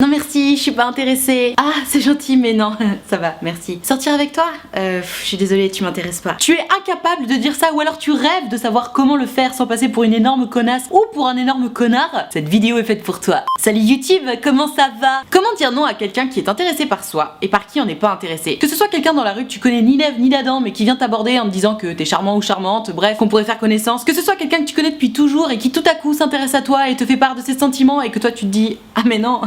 Non merci, je suis pas intéressée. Ah c'est gentil mais non, ça va, merci. Sortir avec toi je suis désolée, tu m'intéresses pas. Tu es incapable de dire ça ou alors tu rêves de savoir comment le faire sans passer pour une énorme connasse ou pour un énorme connard. Cette vidéo est faite pour toi. Salut YouTube, comment ça va? Comment dire non à quelqu'un qui est intéressé par soi et par qui on n'est pas intéressé? Que ce soit quelqu'un dans la rue que tu connais ni d'Ève ni d'Adam mais qui vient t'aborder en te disant que t'es charmant ou charmante, bref, qu'on pourrait faire connaissance. Que ce soit quelqu'un que tu connais depuis toujours et qui tout à coup s'intéresse à toi et te fait part de ses sentiments et que toi tu te dis ah mais non,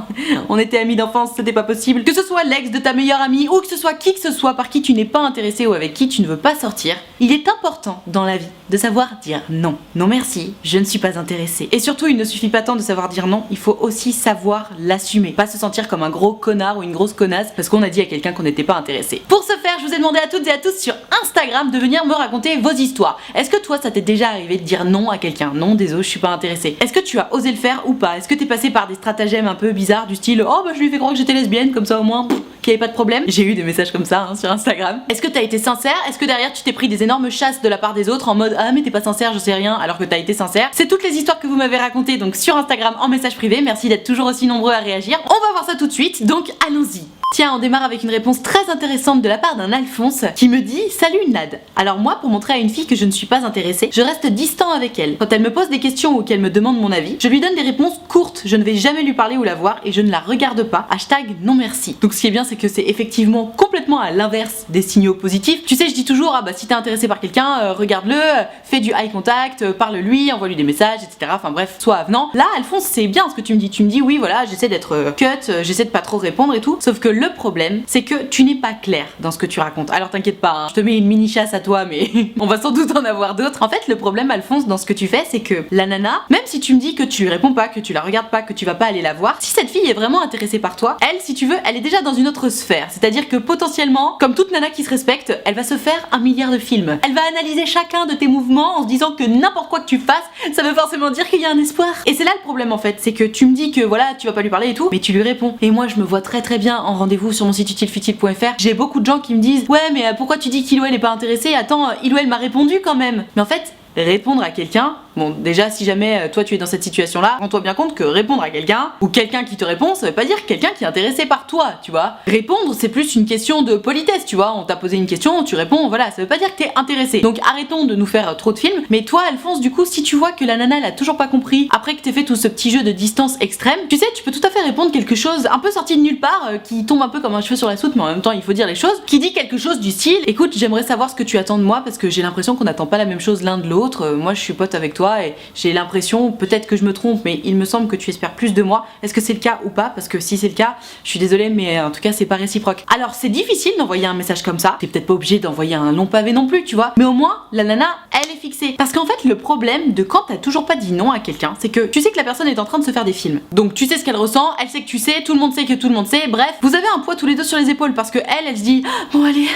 on était amis d'enfance, c'était pas possible. Que ce soit l'ex de ta meilleure amie ou que ce soit qui que ce soit par qui tu n'es pas intéressé ou avec qui tu ne veux pas sortir, il est important dans la vie de savoir dire non. Non merci, je ne suis pas intéressée. Et surtout, il ne suffit pas tant de savoir dire non, il faut aussi savoir l'assumer. Pas se sentir comme un gros connard ou une grosse connasse parce qu'on a dit à quelqu'un qu'on n'était pas intéressé. Pour ce faire, je vous ai demandé à toutes et à tous sur Instagram de venir me raconter vos histoires. Est-ce que toi, ça t'est déjà arrivé de dire non à quelqu'un? Non, désolé, je suis pas intéressée. Est-ce que tu as osé le faire ou pas? Est-ce que t'es passé par des stratagèmes un peu bizarres du style oh bah je lui ai fait croire que j'étais lesbienne comme ça au moins qu'il n'y avait pas de problème? J'ai eu des messages comme ça sur Instagram. Est-ce que t'as été sincère? Est-ce que derrière tu t'es pris des énormes chasses de la part des autres en mode ah mais t'es pas sincère, je sais rien, alors que t'as été sincère? C'est toutes les histoires que vous m'avez racontées donc sur Instagram en message privé. Merci d'être toujours aussi nombreux à réagir. On va voir ça tout de suite, donc allons-y. Tiens, on démarre avec une réponse très intéressante de la part d'un Alphonse qui me dit « Salut Nad !» Alors moi, pour montrer à une fille que je ne suis pas intéressée, je reste distant avec elle. Quand elle me pose des questions ou qu'elle me demande mon avis, je lui donne des réponses courtes, je ne vais jamais lui parler ou la voir et je ne la regarde pas. Hashtag non merci. Donc ce qui est bien, c'est que c'est effectivement complètement à l'inverse des signaux positifs. Tu sais, je dis toujours, ah bah si t'es intéressé par quelqu'un, regarde-le, fais du eye contact, parle-lui, envoie-lui des messages, etc. Enfin bref, sois avenant. Là, Alphonse, c'est bien ce que tu me dis. Tu me dis, oui voilà, j'essaie d'être cut, j'essaie de pas trop répondre et tout. Sauf que le problème, c'est que tu n'es pas clair dans ce que tu racontes. Alors t'inquiète pas, je te mets une mini chasse à toi, mais on va sans doute en avoir d'autres. En fait, le problème, Alphonse, dans ce que tu fais, c'est que la nana, même si tu me dis que tu lui réponds pas, que tu la regardes pas, que tu vas pas aller la voir, si cette fille est vraiment intéressée par toi, elle, si tu veux, elle est déjà dans une autre sphère. C'est-à-dire que potentiellement, comme toute nana qui se respecte, elle va se faire 1 milliard de films. Elle va analyser chacun de tes mouvements en se disant que n'importe quoi que tu fasses, ça veut forcément dire qu'il y a un espoir. Et c'est là le problème en fait, c'est que tu me dis que voilà, tu vas pas lui parler et tout, mais tu lui réponds. Et moi, je me vois très bien en rendez-vous sur mon site utilefutile.fr, j'ai beaucoup de gens qui me disent ouais mais pourquoi tu dis qu'il ou elle est pas intéressé? Attends, il ou elle m'a répondu quand même. Mais en fait, répondre à quelqu'un, bon déjà si jamais toi tu es dans cette situation là, rends-toi bien compte que répondre à quelqu'un ou quelqu'un qui te répond, ça veut pas dire quelqu'un qui est intéressé par toi, tu vois. Répondre c'est plus une question de politesse, tu vois, on t'a posé une question, tu réponds, voilà, ça veut pas dire que t'es intéressé. Donc arrêtons de nous faire trop de films. Mais toi Alphonse, du coup, si tu vois que la nana elle a toujours pas compris après que t'aies fait tout ce petit jeu de distance extrême, tu sais, tu peux tout à fait répondre quelque chose un peu sorti de nulle part, qui tombe un peu comme un cheveu sur la soupe, mais en même temps il faut dire les choses, qui dit quelque chose du style écoute, j'aimerais savoir ce que tu attends de moi parce que j'ai l'impression qu'on n'attend pas la même chose l'un de l'autre. Moi je suis pote avec toi et j'ai l'impression, peut-être que je me trompe, mais il me semble que tu espères plus de moi. Est-ce que c'est le cas ou pas? Parce que si c'est le cas, je suis désolée, mais en tout cas c'est pas réciproque. Alors c'est difficile d'envoyer un message comme ça, t'es peut-être pas obligé d'envoyer un long pavé non plus, tu vois, mais au moins la nana elle est fixée. Parce qu'en fait le problème de quand t'as toujours pas dit non à quelqu'un, c'est que tu sais que la personne est en train de se faire des films. Donc tu sais ce qu'elle ressent, elle sait que tu sais, tout le monde sait que tout le monde sait, bref, vous avez un poids tous les deux sur les épaules parce que elle se dit bon allez,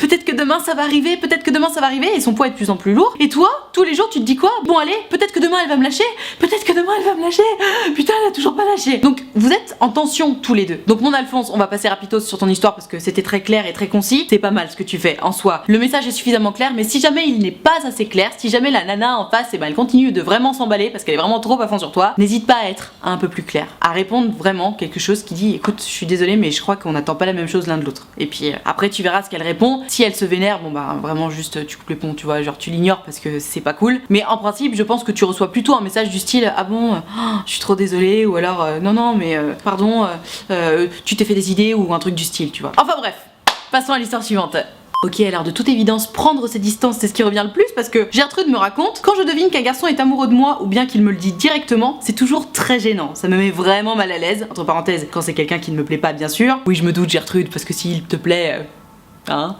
peut-être que demain ça va arriver, peut-être que demain ça va arriver, et son poids est de plus en plus lourd. Et toi, tous les jours tu te dis quoi? Bon allez, peut-être que demain elle va me lâcher, peut-être que demain elle va me lâcher, putain elle a toujours pas lâché. Donc vous êtes en tension tous les deux. Donc mon Alphonse, on va passer rapidos sur ton histoire parce que c'était très clair et très concis. C'est pas mal ce que tu fais en soi. Le message est suffisamment clair, mais si jamais il n'est pas assez clair, si jamais la nana en face, elle continue de vraiment s'emballer parce qu'elle est vraiment trop à fond sur toi, n'hésite pas à être un peu plus clair, à répondre vraiment quelque chose qui dit écoute, je suis désolée mais je crois qu'on n'attend pas la même chose l'un de l'autre. Et puis après tu verras ce qu'elle répond. Si elle se vénère, bon bah vraiment juste tu coupes les ponts, tu vois, genre tu l'ignores parce que c'est pas cool. Mais en principe, je pense que tu reçois plutôt un message du style ah bon, je suis trop désolée, ou alors non mais pardon, tu t'es fait des idées, ou un truc du style, tu vois. Enfin bref, passons à l'histoire suivante. Ok, alors de toute évidence, prendre ses distances, c'est ce qui revient le plus parce que Gertrude me raconte, quand je devine qu'un garçon est amoureux de moi ou bien qu'il me le dit directement, c'est toujours très gênant. Ça me met vraiment mal à l'aise, entre parenthèses, quand c'est quelqu'un qui ne me plaît pas, bien sûr. Oui, je me doute, Gertrude, parce que s'il te plaît, hein.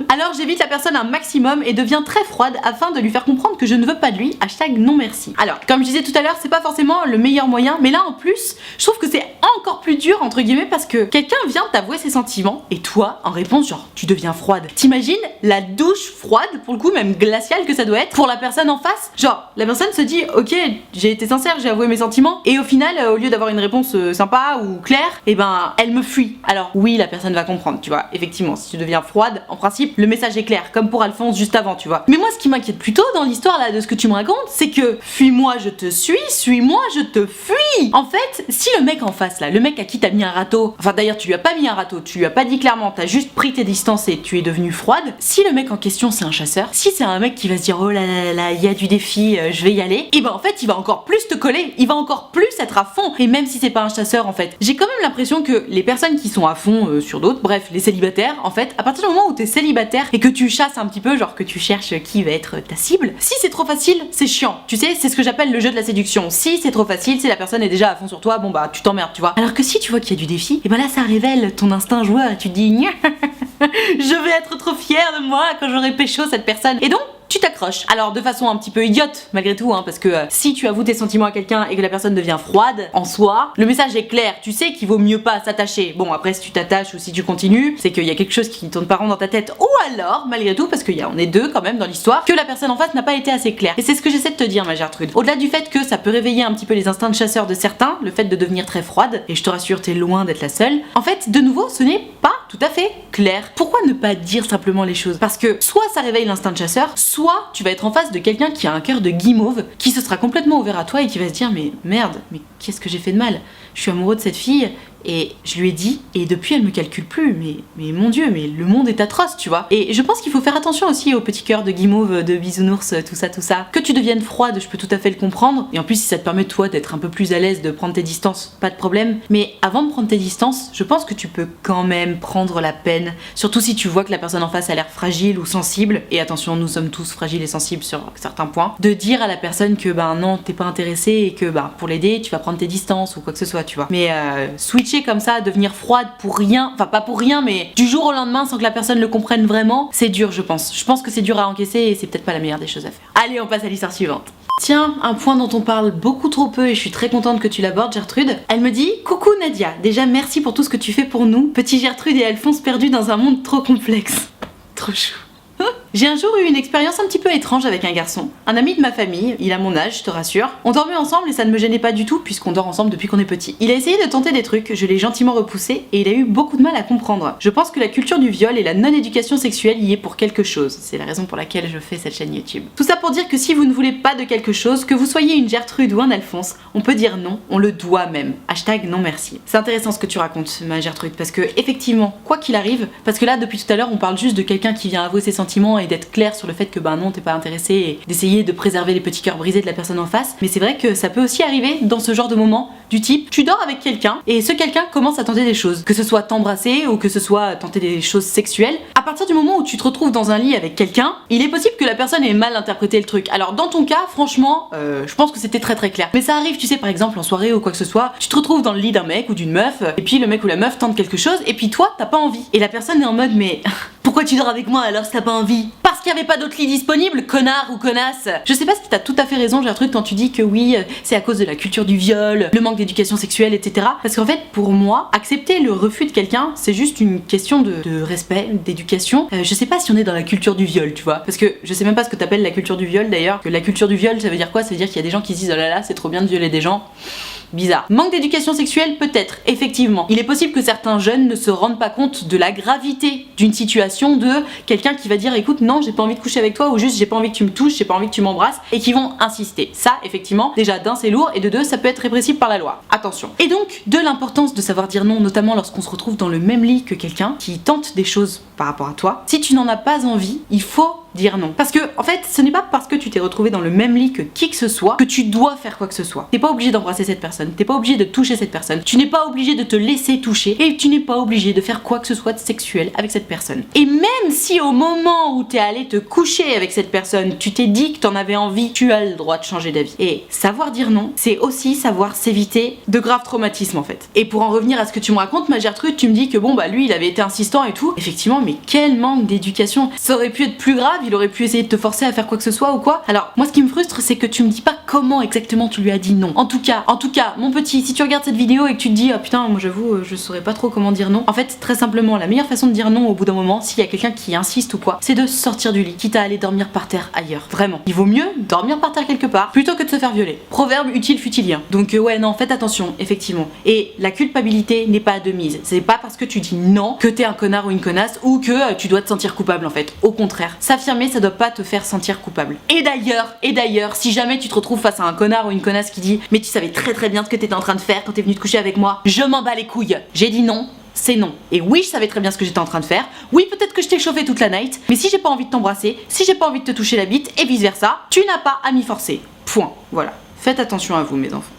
Alors j'évite la personne un maximum et deviens très froide afin de lui faire comprendre que je ne veux pas de lui, hashtag non merci. Alors comme je disais tout à l'heure, c'est pas forcément le meilleur moyen, mais là en plus, je trouve que c'est encore plus dur entre guillemets parce que quelqu'un vient t'avouer ses sentiments et toi, en réponse, genre tu deviens froide. T'imagines la douche froide, pour le coup même glaciale que ça doit être pour la personne en face? Genre la personne se dit ok, j'ai été sincère, j'ai avoué mes sentiments, et au final, au lieu d'avoir une réponse sympa ou claire, et ben elle me fuit. Alors oui, la personne va comprendre, tu vois, effectivement, si tu deviens froide, en principe, le message est clair, comme pour Alphonse juste avant, tu vois. Mais moi, ce qui m'inquiète plutôt dans l'histoire là de ce que tu me racontes, c'est que fuis-moi, je te suis, suis-moi, je te fuis. En fait, si le mec en face là, le mec à qui t'as mis un râteau, enfin d'ailleurs tu lui as pas mis un râteau, tu lui as pas dit clairement, t'as juste pris tes distances et tu es devenue froide, si le mec en question c'est un chasseur, si c'est un mec qui va se dire oh là là là, il y a du défi, je vais y aller, et ben en fait il va encore plus te coller, il va encore plus être à fond, et même si c'est pas un chasseur en fait, j'ai quand même l'impression que les personnes qui sont à fond sur d'autres, bref les célibataires en fait, à partir du moment où t'es célibataire et que tu chasses un petit peu, genre que tu cherches qui va être ta cible, si c'est trop facile, c'est chiant, tu sais, c'est ce que j'appelle le jeu de la séduction, si c'est trop facile, si la personne est déjà à fond sur toi, bon bah tu t'emmerdes, tu vois. Alors que si tu vois qu'il y a du défi, et ben là ça révèle ton instinct joueur et tu te dis je vais être trop fière de moi quand j'aurai pécho cette personne. Et donc tu t'accroches. Alors de façon un petit peu idiote malgré tout, hein, parce que si tu avoues tes sentiments à quelqu'un et que la personne devient froide, en soi, le message est clair, tu sais qu'il vaut mieux pas s'attacher. Bon après si tu t'attaches ou si tu continues, c'est qu'il y a quelque chose qui ne tourne pas rond dans ta tête, ou alors, malgré tout, parce qu'on est deux quand même dans l'histoire, que la personne en face n'a pas été assez claire. Et c'est ce que j'essaie de te dire ma Gertrude. Au-delà du fait que ça peut réveiller un petit peu les instincts de chasseur de certains, le fait de devenir très froide, et je te rassure t'es loin d'être la seule, en fait de nouveau ce n'est pas tout à fait clair. Pourquoi ne pas dire simplement les choses? Parce que soit ça réveille l'instinct de chasseur, soit tu vas être en face de quelqu'un qui a un cœur de guimauve, qui se sera complètement ouvert à toi et qui va se dire mais merde, mais qu'est-ce que j'ai fait de mal? Je suis amoureux de cette fille et je lui ai dit et depuis elle me calcule plus, mais mon dieu, mais le monde est atroce, tu vois. Et je pense qu'il faut faire attention aussi aux petits cœurs de guimauve, de bisounours, tout ça. Que tu deviennes froide, je peux tout à fait le comprendre, et en plus si ça te permet toi d'être un peu plus à l'aise, de prendre tes distances, pas de problème, mais avant de prendre tes distances, je pense que tu peux quand même prendre la peine, surtout si tu vois que la personne en face a l'air fragile ou sensible, et attention nous sommes tous fragiles et sensibles sur certains points, de dire à la personne que ben non t'es pas intéressé et que ben pour l'aider tu vas prendre tes distances ou quoi que ce soit, tu vois. Mais switcher comme ça, devenir froide pour rien, enfin pas pour rien, mais du jour au lendemain sans que la personne le comprenne vraiment, c'est dur je pense. Je pense que c'est dur à encaisser et c'est peut-être pas la meilleure des choses à faire. Allez on passe à l'histoire suivante. Tiens, un point dont on parle beaucoup trop peu et je suis très contente que tu l'abordes Gertrude. Elle me dit: coucou Nadia, déjà merci pour tout ce que tu fais pour nous, petit Gertrude et Alphonse perdus dans un monde trop complexe. Trop chou. J'ai un jour eu une expérience un petit peu étrange avec un garçon, un ami de ma famille, il a mon âge, je te rassure. On dormait ensemble et ça ne me gênait pas du tout puisqu'on dort ensemble depuis qu'on est petit. Il a essayé de tenter des trucs, je l'ai gentiment repoussé et il a eu beaucoup de mal à comprendre. Je pense que la culture du viol et la non-éducation sexuelle y est pour quelque chose, c'est la raison pour laquelle je fais cette chaîne YouTube. Tout ça pour dire que si vous ne voulez pas de quelque chose, que vous soyez une Gertrude ou un Alphonse, on peut dire non, on le doit même. Hashtag non merci. C'est intéressant ce que tu racontes ma Gertrude parce que effectivement, quoi qu'il arrive, parce que là depuis tout à l'heure on parle juste de quelqu'un qui vient avouer ses sentiments et d'être clair sur le fait que ben non t'es pas intéressé et d'essayer de préserver les petits cœurs brisés de la personne en face, mais c'est vrai que ça peut aussi arriver dans ce genre de moment du type tu dors avec quelqu'un et ce quelqu'un commence à tenter des choses, que ce soit t'embrasser ou que ce soit tenter des choses sexuelles. À partir du moment où tu te retrouves dans un lit avec quelqu'un, il est possible que la personne ait mal interprété le truc. Alors dans ton cas franchement je pense que c'était très très clair, mais ça arrive tu sais par exemple en soirée ou quoi que ce soit, tu te retrouves dans le lit d'un mec ou d'une meuf et puis le mec ou la meuf tente quelque chose et puis toi t'as pas envie et la personne est en mode mais pourquoi tu dors avec moi alors si t'as pas envie? Parce qu'il y avait pas d'autre lit disponible, connard ou connasse. Je sais pas si t'as tout à fait raison Gertrude quand tu dis que oui c'est à cause de la culture du viol, le manque d'éducation sexuelle etc. Parce qu'en fait pour moi accepter le refus de quelqu'un c'est juste une question de respect, d'éducation. Je sais pas si on est dans la culture du viol tu vois, parce que je sais même pas ce que t'appelles la culture du viol d'ailleurs, que la culture du viol ça veut dire quoi? Ça veut dire qu'il y a des gens qui se disent oh là là c'est trop bien de violer des gens. Bizarre. Manque d'éducation sexuelle peut-être, effectivement. Il est possible que certains jeunes ne se rendent pas compte de la gravité d'une situation de quelqu'un qui va dire écoute non j'ai pas envie de coucher avec toi ou juste j'ai pas envie que tu me touches, j'ai pas envie que tu m'embrasses et qui vont insister. Ça effectivement, déjà d'un c'est lourd et de deux ça peut être répressible par la loi. Attention. Et donc de l'importance de savoir dire non, notamment lorsqu'on se retrouve dans le même lit que quelqu'un qui tente des choses par rapport à toi. Si tu n'en as pas envie, il faut dire non. Parce que, en fait, ce n'est pas parce que tu t'es retrouvé dans le même lit que qui que ce soit que tu dois faire quoi que ce soit. T'es pas obligé d'embrasser cette personne, t'es pas obligé de toucher cette personne, tu n'es pas obligé de te laisser toucher et tu n'es pas obligé de faire quoi que ce soit de sexuel avec cette personne. Et même si au moment où t'es allé te coucher avec cette personne, tu t'es dit que t'en avais envie, tu as le droit de changer d'avis. Et savoir dire non, c'est aussi savoir s'éviter de graves traumatismes en fait. Et pour en revenir à ce que tu me racontes, ma Gertrude, tu me dis que bon bah lui il avait été insistant et tout. Effectivement, mais quel manque d'éducation. Ça aurait pu être plus grave. Il aurait pu essayer de te forcer à faire quoi que ce soit ou quoi. Alors moi ce qui me frustre c'est que tu me dis pas comment exactement tu lui as dit non. En tout cas mon petit, si tu regardes cette vidéo et que tu te dis ah putain moi j'avoue je saurais pas trop comment dire non. En fait très simplement la meilleure façon de dire non au bout d'un moment s'il y a quelqu'un qui insiste ou quoi, c'est de sortir du lit, quitte à aller dormir par terre ailleurs. Vraiment. Il vaut mieux dormir par terre quelque part plutôt que de se faire violer. Proverbe utile futilien. Donc ouais non faites attention effectivement. Et la culpabilité n'est pas de mise. C'est pas parce que tu dis non que t'es un connard ou une connasse ou que tu dois te sentir coupable en fait. Au contraire. S'affirmer ça doit pas te faire sentir coupable. Et d'ailleurs, si jamais tu te retrouves face à un connard ou une connasse qui dit mais tu savais très bien bien ce que t'étais en train de faire quand t'es venu te coucher avec moi. Je m'en bats les couilles. J'ai dit non. C'est non. Et oui, je savais très bien ce que j'étais en train de faire. Oui, peut-être que je t'ai chauffé toute la night. Mais si j'ai pas envie de t'embrasser, si j'ai pas envie de te toucher la bite, et vice versa, tu n'as pas à m'y forcer. Point. Voilà. Faites attention à vous, mes enfants.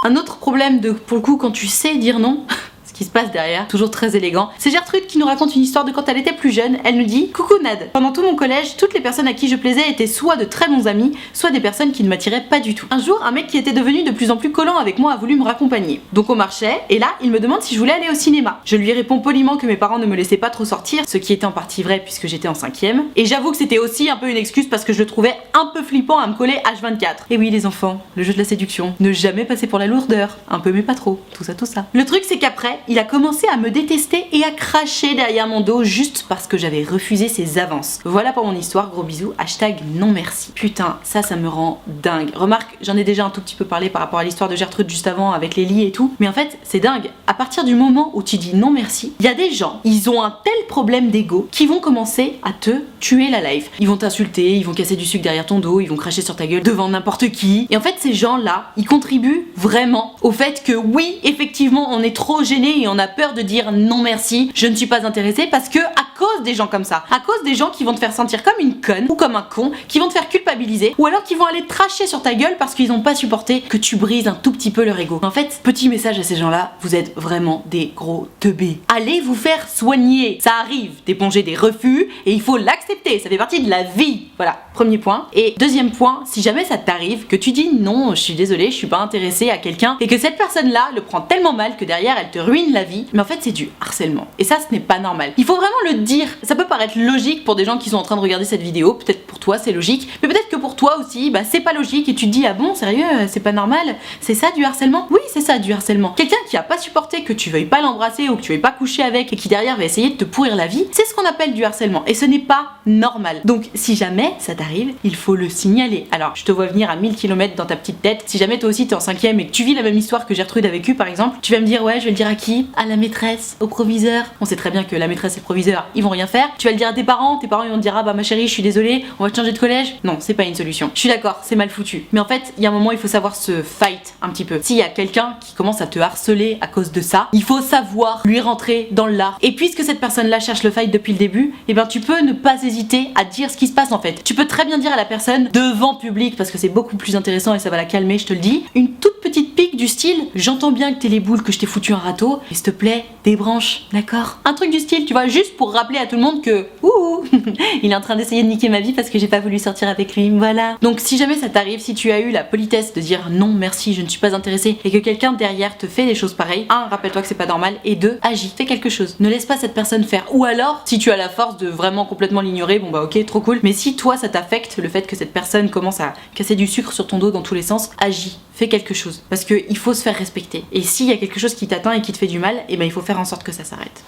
Un autre problème pour le coup, quand tu sais dire non, ce qui se passe derrière, toujours très élégant, c'est Gertrude qui nous raconte une histoire de quand elle était plus jeune. Elle nous dit: coucou Nad, pendant tout mon collège, toutes les personnes à qui je plaisais étaient soit de très bons amis, soit des personnes qui ne m'attiraient pas du tout. Un jour, un mec qui était devenu de plus en plus collant avec moi a voulu me raccompagner. Donc on marchait, et là, il me demande si je voulais aller au cinéma. Je lui réponds poliment que mes parents ne me laissaient pas trop sortir, ce qui était en partie vrai puisque j'étais en 5ème. Et j'avoue que c'était aussi un peu une excuse parce que je le trouvais un peu flippant à me coller H24. Et oui les enfants, le jeu de la séduction, ne jamais passer pour la lourdeur, un peu mais pas trop, tout ça tout ça. Le truc c'est qu'après, il a commencé à me détester et à cracher derrière mon dos juste parce que j'avais refusé ses avances. Voilà pour mon histoire, gros bisous, hashtag non merci. Putain, ça me rend dingue. Remarque, j'en ai déjà un tout petit peu parlé par rapport à l'histoire de Gertrude juste avant avec les lits et tout, mais en fait c'est dingue. À partir du moment où tu dis non merci, il y a des gens, ils ont un tel problème d'ego qui vont commencer à te tuer la life. Ils vont t'insulter, ils vont casser du sucre derrière ton dos, ils vont cracher sur ta gueule devant n'importe qui. Et en fait ces gens-là, ils contribuent vraiment au fait que oui, effectivement on est trop gêné et on a peur de dire non merci, je ne suis pas intéressée, parce que à cause des gens comme ça, à cause des gens qui vont te faire sentir comme une conne ou comme un con, qui vont te faire culpabiliser, ou alors qui vont aller te tracher sur ta gueule parce qu'ils n'ont pas supporté que tu brises un tout petit peu leur ego. En fait, petit message à ces gens-là, vous êtes vraiment des gros teubés. Allez vous faire soigner, ça arrive d'éponger des refus et il faut l'accepter, ça fait partie de la vie. Voilà, premier point. Et deuxième point, si jamais ça t'arrive que tu dis non, je suis désolée, je suis pas intéressée à quelqu'un, et que cette personne-là le prend tellement mal que derrière elle te ruine la vie, mais en fait c'est du harcèlement. Et ça, ce n'est pas normal. Il faut vraiment le dire. Ça peut paraître logique pour des gens qui sont en train de regarder cette vidéo, peut-être pour toi c'est logique, mais peut-être que pour toi aussi, bah c'est pas logique et tu te dis ah bon, sérieux, c'est pas normal, c'est ça du harcèlement? Oui, c'est ça du harcèlement. Quelqu'un qui a pas supporté que tu veuilles pas l'embrasser ou que tu veuilles pas coucher avec et qui derrière va essayer de te pourrir la vie, c'est ce qu'on appelle du harcèlement et ce n'est pas normal. Donc si jamais ça t'arrive, il faut le signaler. Alors je te vois venir à 1000 km dans ta petite tête. Si jamais toi aussi t'es en 5ème et que tu vis la même histoire que Gertrude a vécu par exemple, tu vas me dire ouais, je vais le dire à qui? À la maîtresse, au proviseur. On sait très bien que la maîtresse et le proviseur, ils vont rien faire. Tu vas le dire à tes parents ils vont te dire ah bah ma chérie, je suis désolée, on va te changer de collège. Non, c'est pas une solution. Je suis d'accord, c'est mal foutu. Mais en fait, il y a un moment, il faut savoir se fight un petit peu. S'il y a quelqu'un qui commence à te harceler à cause de ça, il faut savoir lui rentrer dans le lard. Et puisque cette personne-là cherche le fight depuis le début, et ben tu peux ne pas hésiter à dire ce qui se passe en fait. Tu peux très bien dire à la personne devant public parce que c'est beaucoup plus intéressant et ça va la calmer, je te le dis. Une toute petite pique du style j'entends bien que t'es les boules, que je t'ai foutu un râteau, et s'il te plaît, débranche, d'accord? Un truc du style, tu vois, juste pour rappeler à tout le monde que ouh, il est en train d'essayer de niquer ma vie parce que j'ai pas voulu sortir avec lui, voilà. Donc si jamais ça t'arrive, si tu as eu la politesse de dire non merci, je ne suis pas intéressée, et que quelqu'un derrière te fait des choses pareilles, 1, rappelle-toi que c'est pas normal, et 2, agis, fais quelque chose. Ne laisse pas cette personne faire. Ou alors, si tu as la force de vraiment complètement l'ignorer, bon bah ok, trop cool, mais si toi ça t'affecte, le fait que cette personne commence à casser du sucre sur ton dos dans tous les sens, agis, fais quelque chose. Parce qu'il faut se faire respecter. Et s'il y a quelque chose qui t'atteint et qui te fait du mal, et ben il faut faire en sorte que ça s'arrête.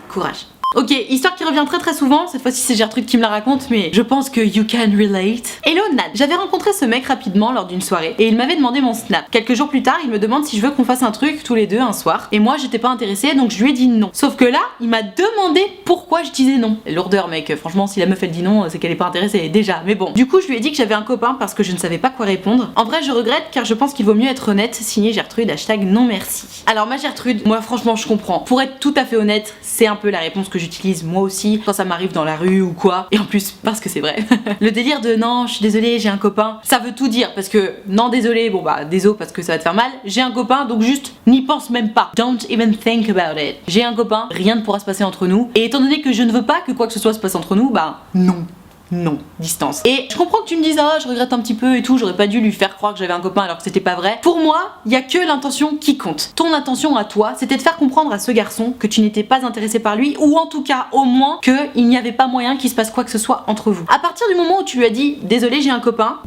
Courage. Ok, histoire qui revient très souvent, cette fois-ci c'est Gertrude qui me la raconte, mais je pense que you can relate. Hello Nad, j'avais rencontré ce mec rapidement lors d'une soirée et il m'avait demandé mon snap. Quelques jours plus tard, il me demande si je veux qu'on fasse un truc tous les deux un soir, et moi j'étais pas intéressée donc je lui ai dit non. Sauf que là, il m'a demandé pourquoi je disais non. Lourdeur mec, franchement si la meuf elle dit non, c'est qu'elle est pas intéressée déjà, mais bon. Du coup je lui ai dit que j'avais un copain parce que je ne savais pas quoi répondre. En vrai je regrette car je pense qu'il vaut mieux être honnête, signé Gertrude, hashtag non merci. Alors ma Gertrude, moi franchement je comprends. Pour être tout à fait honnête, c'est un peu la réponse que j'utilise moi aussi quand ça m'arrive dans la rue ou quoi, et en plus parce que c'est vrai. Le délire de non je suis désolée j'ai un copain, ça veut tout dire parce que non désolé, bon bah désolé parce que ça va te faire mal, j'ai un copain donc juste n'y pense même pas, don't even think about it. J'ai un copain, rien ne pourra se passer entre nous, et étant donné que je ne veux pas que quoi que ce soit se passe entre nous, bah non. Non, distance. Et je comprends que tu me dises ah je regrette un petit peu et tout, j'aurais pas dû lui faire croire que j'avais un copain alors que c'était pas vrai. Pour moi, il y a que l'intention qui compte. Ton intention à toi, c'était de faire comprendre à ce garçon que tu n'étais pas intéressée par lui, ou en tout cas au moins qu'il n'y avait pas moyen qu'il se passe quoi que ce soit entre vous. À partir du moment où tu lui as dit désolé j'ai un copain,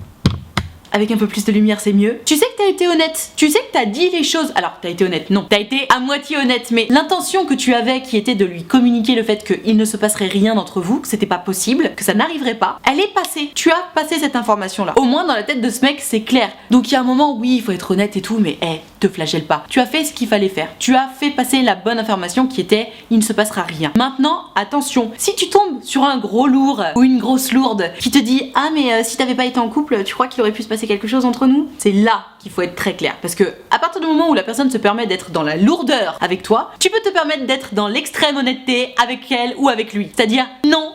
avec un peu plus de lumière c'est mieux. Tu sais que t'as été honnête, tu sais que t'as dit les choses. Alors t'as été honnête, non, t'as été à moitié honnête, mais l'intention que tu avais qui était de lui communiquer le fait qu'il ne se passerait rien d'entre vous, que c'était pas possible, que ça n'arriverait pas, elle est passée. Tu as passé cette information là. Au moins dans la tête de ce mec c'est clair. Donc il y a un moment oui il faut être honnête et tout, mais te flagelle pas. Tu as fait ce qu'il fallait faire. Tu as fait passer la bonne information qui était il ne se passera rien. Maintenant attention, si tu tombes sur un gros lourd ou une grosse lourde qui te dit ah mais si t'avais pas été en couple tu crois qu'il aurait pu se passer passer quelque chose entre nous, c'est là qu'il faut être très clair. Parce que à partir du moment où la personne se permet d'être dans la lourdeur avec toi, tu peux te permettre d'être dans l'extrême honnêteté avec elle ou avec lui. C'est-à-dire, non,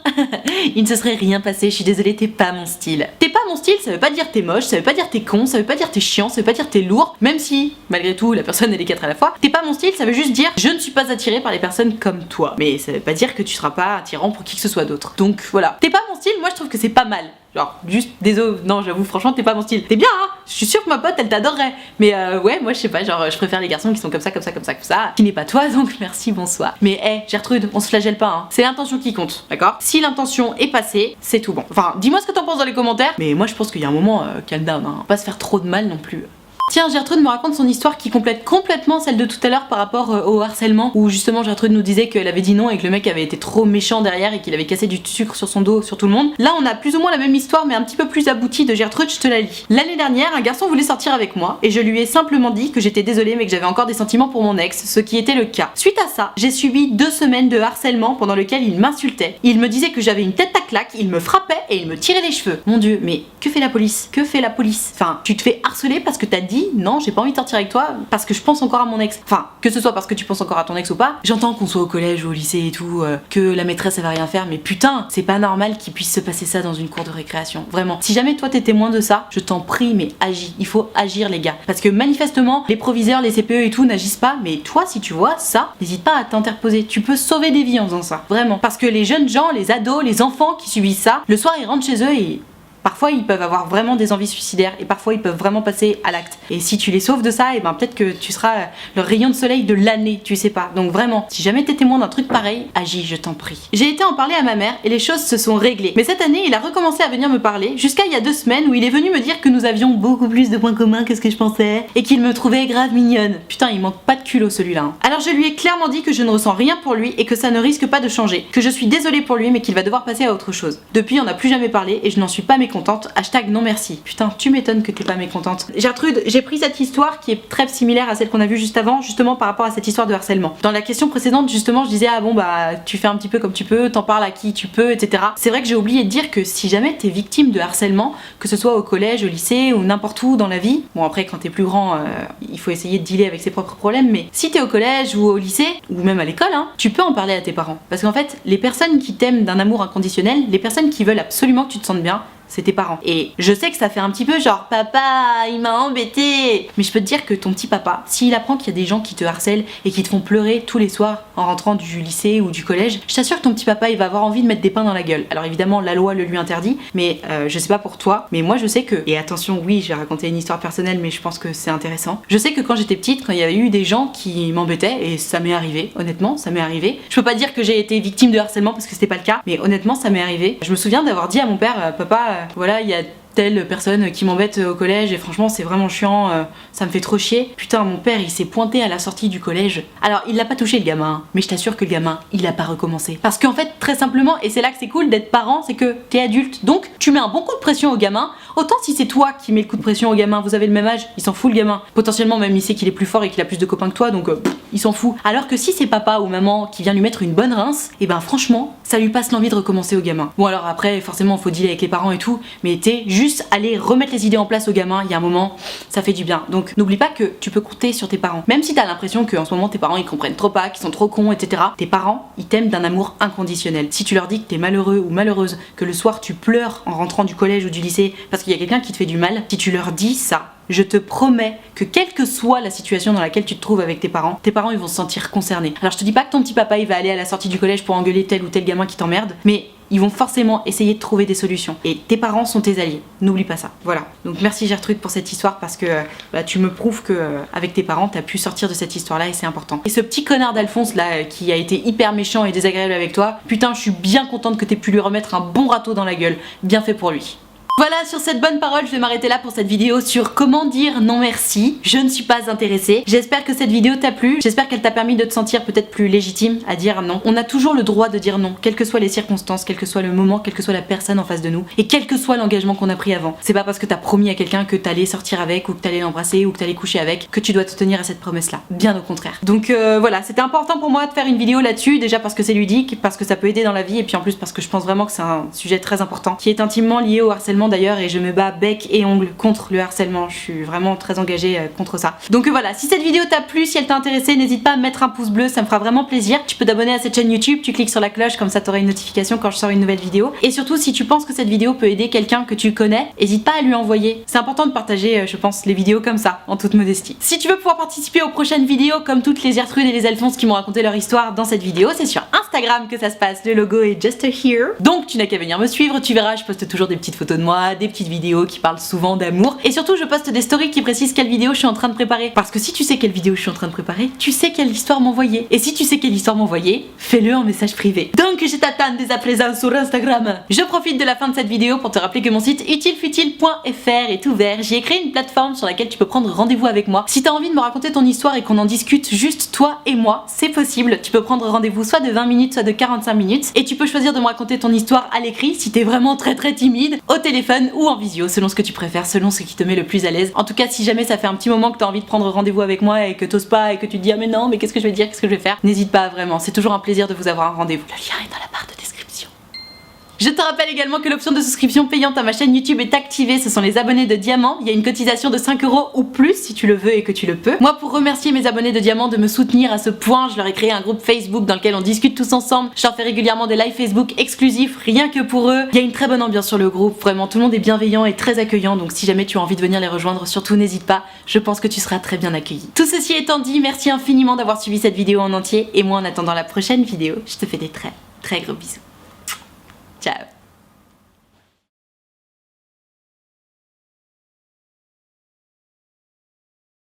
il ne se serait rien passé, je suis désolée, t'es pas mon style. T'es pas mon style, ça veut pas dire t'es moche, ça veut pas dire t'es con, ça veut pas dire t'es chiant, ça veut pas dire t'es lourd, même si, malgré tout, la personne est les quatre à la fois. T'es pas mon style, ça veut juste dire je ne suis pas attirée par les personnes comme toi. Mais ça veut pas dire que tu seras pas attirant pour qui que ce soit d'autre. Donc voilà. T'es pas mon style, moi je trouve que c'est pas mal. Genre, juste, désolé, non, j'avoue, franchement, t'es pas mon style. T'es bien, hein. Je suis sûre que ma pote, elle t'adorerait. Mais ouais, moi, je sais pas, genre, je préfère les garçons qui sont comme ça, comme ça, comme ça, comme ça. Qui n'est pas toi, donc merci, bonsoir. Mais hé, Gertrude, on se flagelle pas, hein. C'est l'intention qui compte, d'accord? Si l'intention est passée, c'est tout bon. Enfin, dis-moi ce que t'en penses dans les commentaires. Mais moi, je pense qu'il y a un moment, calm down, hein. Pas se faire trop de mal non plus. Tiens, Gertrude me raconte son histoire qui complète complètement celle de tout à l'heure par rapport au harcèlement, où justement Gertrude nous disait qu'elle avait dit non et que le mec avait été trop méchant derrière et qu'il avait cassé du sucre sur son dos, sur tout le monde. Là, on a plus ou moins la même histoire mais un petit peu plus aboutie de Gertrude, je te la lis. L'année dernière, un garçon voulait sortir avec moi et je lui ai simplement dit que j'étais désolée mais que j'avais encore des sentiments pour mon ex, ce qui était le cas. Suite à ça, j'ai subi 2 semaines de harcèlement pendant lequel il m'insultait. Il me disait que j'avais une tête à claque, il me frappait et il me tirait les cheveux. Mon dieu, mais que fait la police? Que fait la police? Enfin, tu te fais harceler parce que t'as dit non, j'ai pas envie de sortir avec toi parce que je pense encore à mon ex. Enfin, que ce soit parce que tu penses encore à ton ex ou pas, j'entends qu'on soit au collège ou au lycée et tout, que la maîtresse elle va rien faire, mais putain, c'est pas normal qu'il puisse se passer ça dans une cour de récréation. Vraiment. Si jamais toi t'es témoin de ça, je t'en prie, mais agis. Il faut agir, les gars. Parce que manifestement, les proviseurs, les CPE et tout n'agissent pas, mais toi, si tu vois ça, n'hésite pas à t'interposer. Tu peux sauver des vies en faisant ça. Vraiment. Parce que les jeunes gens, les ados, les enfants qui subissent ça, le soir ils rentrent chez eux et parfois ils peuvent avoir vraiment des envies suicidaires et parfois ils peuvent vraiment passer à l'acte. Et si tu les sauves de ça, et ben peut-être que tu seras le rayon de soleil de l'année, tu sais pas. Donc vraiment, si jamais t'es témoin d'un truc pareil, agis, je t'en prie. J'ai été en parler à ma mère et les choses se sont réglées. Mais cette année, il a recommencé à venir me parler, jusqu'à il y a 2 semaines où il est venu me dire que nous avions beaucoup plus de points communs que ce que je pensais et qu'il me trouvait grave mignonne. Putain, il manque pas de culot celui-là. Hein. Alors je lui ai clairement dit que je ne ressens rien pour lui et que ça ne risque pas de changer. Que je suis désolée pour lui mais qu'il va devoir passer à autre chose. Depuis, on n'a plus jamais parlé et je n'en suis pas mécontente. Hashtag non merci. Putain, tu m'étonnes que t'es pas mécontente. Gertrude, j'ai pris cette histoire qui est très similaire à celle qu'on a vue juste avant, justement par rapport à cette histoire de harcèlement. Dans la question précédente, justement, je disais ah bon bah tu fais un petit peu comme tu peux, t'en parles à qui tu peux, etc. C'est vrai que j'ai oublié de dire que si jamais t'es victime de harcèlement, que ce soit au collège, au lycée ou n'importe où dans la vie, bon après quand t'es plus grand, il faut essayer de dealer avec ses propres problèmes, mais si t'es au collège ou au lycée, ou même à l'école, hein, tu peux en parler à tes parents. Parce qu'en fait, les personnes qui t'aiment d'un amour inconditionnel, les personnes qui veulent absolument que tu te sentes bien, c'est tes parents. Et je sais que ça fait un petit peu genre papa, il m'a embêté. Mais je peux te dire que ton petit papa, s'il apprend qu'il y a des gens qui te harcèlent et qui te font pleurer tous les soirs en rentrant du lycée ou du collège, je t'assure que ton petit papa il va avoir envie de mettre des pains dans la gueule. Alors évidemment la loi le lui interdit, mais je sais pas pour toi, mais moi je sais que, et attention oui j'ai raconté une histoire personnelle mais je pense que c'est intéressant, je sais que quand j'étais petite, quand il y avait eu des gens qui m'embêtaient, et ça m'est arrivé, honnêtement ça m'est arrivé, je peux pas dire que j'ai été victime de harcèlement parce que c'était pas le cas, mais honnêtement ça m'est arrivé, je me souviens d'avoir dit à mon père, papa voilà il y a telle personne qui m'embête au collège et franchement c'est vraiment chiant, ça me fait trop chier. Putain mon père il s'est pointé à la sortie du collège. Alors il l'a pas touché le gamin, mais je t'assure que le gamin il a pas recommencé. Parce qu'en fait très simplement, et c'est là que c'est cool d'être parent, c'est que t'es adulte, donc tu mets un bon coup de pression au gamin. Autant si c'est toi qui mets le coup de pression au gamin, vous avez le même âge, il s'en fout le gamin. Potentiellement même il sait qu'il est plus fort et qu'il a plus de copains que toi, donc il s'en fout. Alors que si c'est papa ou maman qui vient lui mettre une bonne rince, et ben franchement ça lui passe l'envie de recommencer au gamin. Bon alors après forcément faut dealer avec les parents et tout, mais t'es juste aller remettre les idées en place au gamin, il y a un moment ça fait du bien. Donc n'oublie pas que tu peux compter sur tes parents. Même si t'as l'impression qu'en ce moment tes parents ils comprennent trop pas, qu'ils sont trop cons, etc. Tes parents ils t'aiment d'un amour inconditionnel. Si tu leur dis que t'es malheureux ou malheureuse, que le soir tu pleures en rentrant du collège ou du lycée parce qu'il y a quelqu'un qui te fait du mal, si tu leur dis ça, je te promets que quelle que soit la situation dans laquelle tu te trouves avec tes parents ils vont se sentir concernés. Alors je te dis pas que ton petit papa il va aller à la sortie du collège pour engueuler tel ou tel gamin qui t'emmerde, mais ils vont forcément essayer de trouver des solutions. Et tes parents sont tes alliés. N'oublie pas ça. Voilà. Donc merci Gertrude pour cette histoire parce que tu me prouves que avec tes parents t'as pu sortir de cette histoire là et c'est important. Et ce petit connard d'Alphonse là qui a été hyper méchant et désagréable avec toi, putain je suis bien contente que t'aies pu lui remettre un bon râteau dans la gueule. Bien fait pour lui. Voilà, sur cette bonne parole, je vais m'arrêter là pour cette vidéo sur comment dire non merci. Je ne suis pas intéressée. J'espère que cette vidéo t'a plu. J'espère qu'elle t'a permis de te sentir peut-être plus légitime à dire non. On a toujours le droit de dire non, quelles que soient les circonstances, quel que soit le moment, quelle que soit la personne en face de nous et quel que soit l'engagement qu'on a pris avant. C'est pas parce que t'as promis à quelqu'un que t'allais sortir avec ou que t'allais l'embrasser ou que t'allais coucher avec que tu dois te tenir à cette promesse-là. Bien au contraire. Donc voilà, c'était important pour moi de faire une vidéo là-dessus, déjà parce que c'est ludique, parce que ça peut aider dans la vie et puis en plus parce que je pense vraiment que c'est un sujet très important qui est intimement lié au harcèlement harcèlement d'ailleurs et je me bats bec et ongles contre le harcèlement. Je suis vraiment très engagée contre ça. Donc voilà, si cette vidéo t'a plu, si elle t'a intéressé, n'hésite pas à mettre un pouce bleu, ça me fera vraiment plaisir. Tu peux t'abonner à cette chaîne YouTube, tu cliques sur la cloche, comme ça t'auras une notification quand je sors une nouvelle vidéo. Et surtout, si tu penses que cette vidéo peut aider quelqu'un que tu connais, n'hésite pas à lui envoyer. C'est important de partager, je pense, les vidéos comme ça, en toute modestie. Si tu veux pouvoir participer aux prochaines vidéos, comme toutes les Gertrude et les Alphonse qui m'ont raconté leur histoire dans cette vidéo, c'est sur Instagram que ça se passe, le logo est just here. Donc tu n'as qu'à venir me suivre, tu verras, je poste toujours des petites photos de moi, des petites vidéos qui parlent souvent d'amour. Et surtout, je poste des stories qui précisent quelle vidéo je suis en train de préparer. Parce que si tu sais quelle vidéo je suis en train de préparer, tu sais quelle histoire m'envoyer. Et si tu sais quelle histoire m'envoyer, fais-le en message privé. Donc je t'attends dès à présent sur Instagram. Je profite de la fin de cette vidéo pour te rappeler que mon site utilefutile.fr est ouvert. J'ai créé une plateforme sur laquelle tu peux prendre rendez-vous avec moi. Si t'as envie de me raconter ton histoire et qu'on en discute juste toi et moi, c'est possible. Tu peux prendre rendez-vous soit de 20 minutes, soit de 45 minutes. Et tu peux choisir de me raconter ton histoire à l'écrit si t'es vraiment très timide, au téléphone ou en visio, selon ce que tu préfères, selon ce qui te met le plus à l'aise. En tout cas, si jamais ça fait un petit moment que t'as envie de prendre rendez-vous avec moi et que t'oses pas et que tu te dis ah mais non, mais qu'est-ce que je vais dire, qu'est-ce que je vais faire, n'hésite pas vraiment, c'est toujours un plaisir de vous avoir un rendez-vous. Le lien est dans la barre de description. Je te rappelle également que l'option de souscription payante à ma chaîne YouTube est activée, ce sont les abonnés de diamant. Il y a une cotisation de 5 € ou plus si tu le veux et que tu le peux. Moi, pour remercier mes abonnés de diamant de me soutenir à ce point, je leur ai créé un groupe Facebook dans lequel on discute tous ensemble. Je leur fais régulièrement des lives Facebook exclusifs rien que pour eux. Il y a une très bonne ambiance sur le groupe, vraiment tout le monde est bienveillant et très accueillant, donc si jamais tu as envie de venir les rejoindre, surtout n'hésite pas, je pense que tu seras très bien accueilli. Tout ceci étant dit, merci infiniment d'avoir suivi cette vidéo en entier et moi en attendant la prochaine vidéo, je te fais des très gros bisous. Ciao.